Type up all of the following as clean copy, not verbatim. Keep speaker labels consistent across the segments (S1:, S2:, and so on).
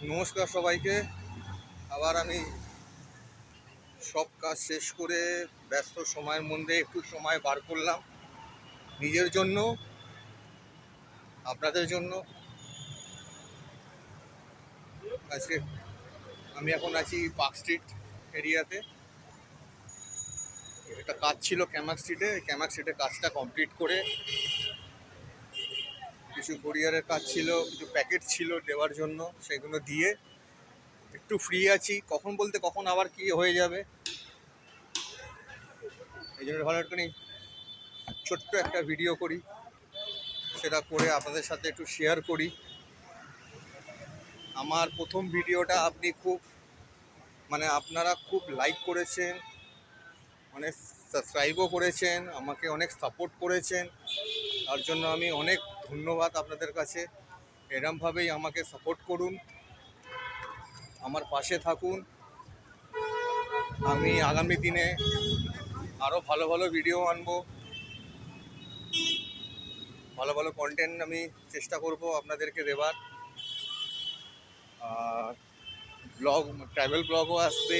S1: নমস্কার সবাইকে। আবার আমি সব কাজ শেষ করে ব্যস্ত সময়ের মধ্যে একটু সময় বার করলাম নিজের জন্য, আপনাদের জন্য। আজকে আমি এখন আছি পার্ক স্ট্রিট এরিয়াতে। একটা কাজ ছিল ক্যামাক স্ট্রিটে কাজটা কমপ্লিট করে কিছু কোরিয়ারের কাজ ছিল, কিছু প্যাকেট ছিল দেওয়ার জন্য, সেগুলো দিয়ে একটু ফ্রি আছি। কখন বলতে কখন আবার কি হয়ে যাবে, এই জন্য ভালো একটুখানি ছোট্ট একটা ভিডিও করি, সেটা করে আপনাদের সাথে একটু শেয়ার করি। আমার প্রথম ভিডিওটা আপনি আপনারা খুব লাইক করেছেন, অনেক সাবস্ক্রাইবও করেছেন, আমাকে অনেক সাপোর্ট করেছেন। তার জন্য আমি অনেক ধন্যবাদ আপনাদের কাছে। এরমভাবেই আমাকে সাপোর্ট করুন, আমার পাশে থাকুন। আমি আগামী দিনে আরও ভালো ভালো ভিডিও আনবো, ভালো ভালো কন্টেন্ট আমি চেষ্টা করব আপনাদেরকে দেবার। আর ব্লগ, ট্রাভেল ব্লগও আসবে,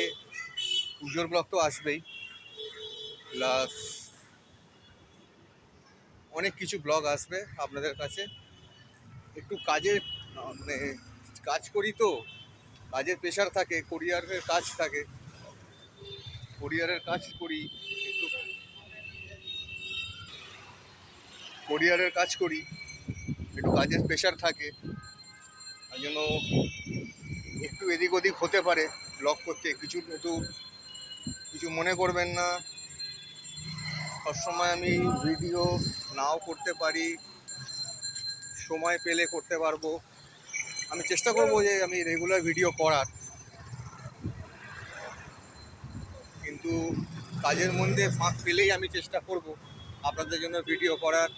S1: পুজোর ব্লগ তো আসবেই, প্লাস অনেক কিছু ব্লগ আসবে আপনাদের কাছে। একটু কাজের কাজ করি তো, কাজের প্রেশার থাকে, কোরিয়ারের কাজ থাকে, কোরিয়ারের কাজ করি, একটু কোরিয়ারের কাজ করি, একটু কাজের প্রেশার থাকে। তাই জন্য একটু এদিক ওদিক হতে পারে ব্লগ করতে, কিছু মনে করবেন না। সবসময় আমি ভিডিও নাও করতে পারি, সময় পেলে করতে পারবো। আমি চেষ্টা করবো যে আমি রেগুলার ভিডিও করার, কিন্তু কাজের মধ্যে ফাঁক পেলেই আমি চেষ্টা করব আপনাদের জন্য ভিডিও করার,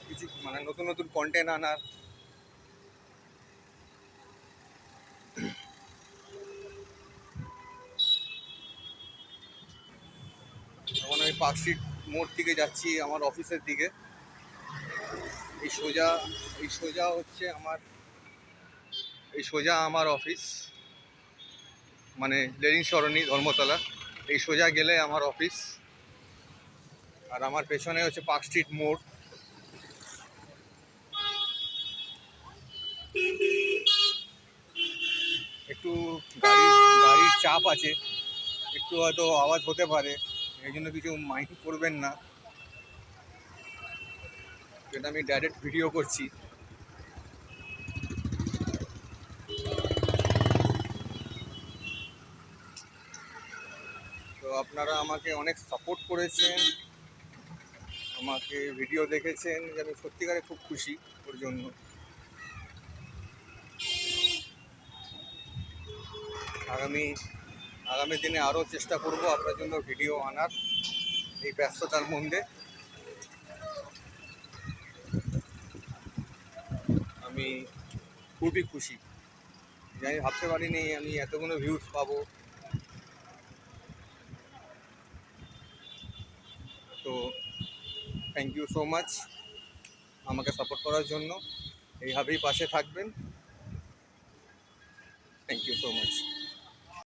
S1: কিছু নতুন নতুন কন্টেন্ট আনার। এখন আমি পার্ক স্ট্রিট মোড় থেকে যাচ্ছি আমার অফিসের দিকে। এই সোজা হচ্ছে আমার অফিস, লেনিন সরণি, ধর্মতলা। এই সোজা গেলে আমার অফিস, আর আমার পেছনে হচ্ছে পার্ক স্ট্রিট মোড়। একটু গাড়ির চাপ আছে, একটু হয়তো আওয়াজ হতে পারে, এই জন্য কিছু মাইন্ড করবেন না, যেটা আমি ডাইরেক্ট ভিডিও করছি। তো আপনারা আমাকে অনেক সাপোর্ট করেছেন, আমাকে ভিডিও দেখেছেন, যে আমি সত্যিকারে খুব খুশি ওর জন্য। আগামী দিনে আরও চেষ্টা করব আপনার জন্য ভিডিও আনার। এই ব্যস্ততার মধ্যে আমি খুবই খুশি, যে আমি ভাবতে পারিনি আমি এতগুলো ভিউজ পাবো। তো থ্যাংক ইউ সো মাচ আমাকে সাপোর্ট করার জন্য। এইভাবেই পাশে থাকবেন। Thank you so much.